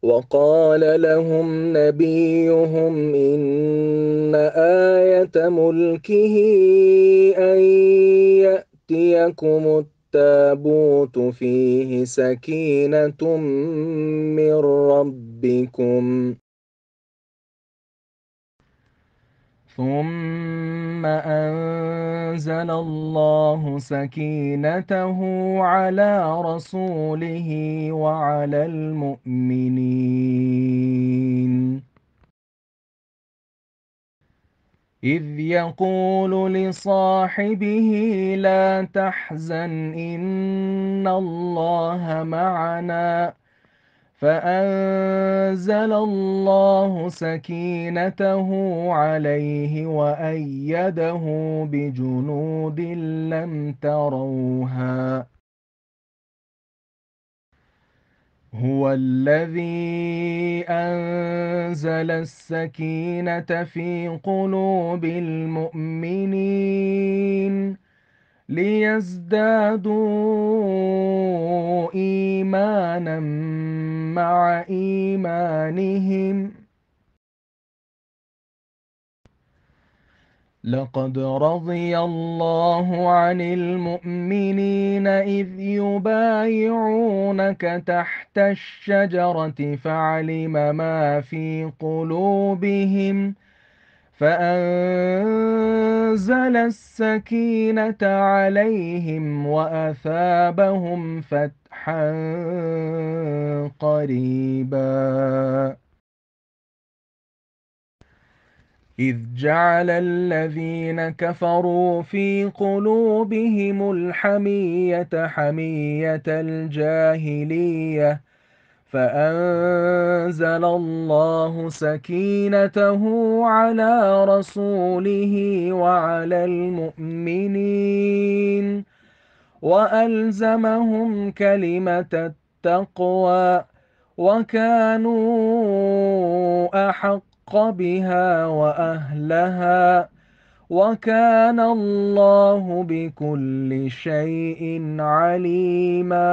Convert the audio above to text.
وقال لهم نبيهم إن آية ملكه أن يأتيكم التابوت فيه سكينة من ربكم ثم أنزل الله سكينته على رسوله وعلى المؤمنين إذ يقول لصاحبه لا تحزن إن الله معنا فأنزل الله سكينته عليه وأيده بجنود لم تروها هو الذي أنزل السكينة في قلوب المؤمنين ليزدادوا إيمانا مع إيمانهم لقد رضي الله عن المؤمنين إذ يبايعونك تحت الشجرة فعلم ما في قلوبهم فأنزل السكينة عليهم وأثابهم فتحا قريبا إذ جعل الذين كفروا في قلوبهم الحمية حمية الجاهلية فأنزل الله سكينته على رسوله وعلى المؤمنين وألزمهم كلمة التقوى وكانوا أحق بها وأهلها وكان الله بكل شيء عليما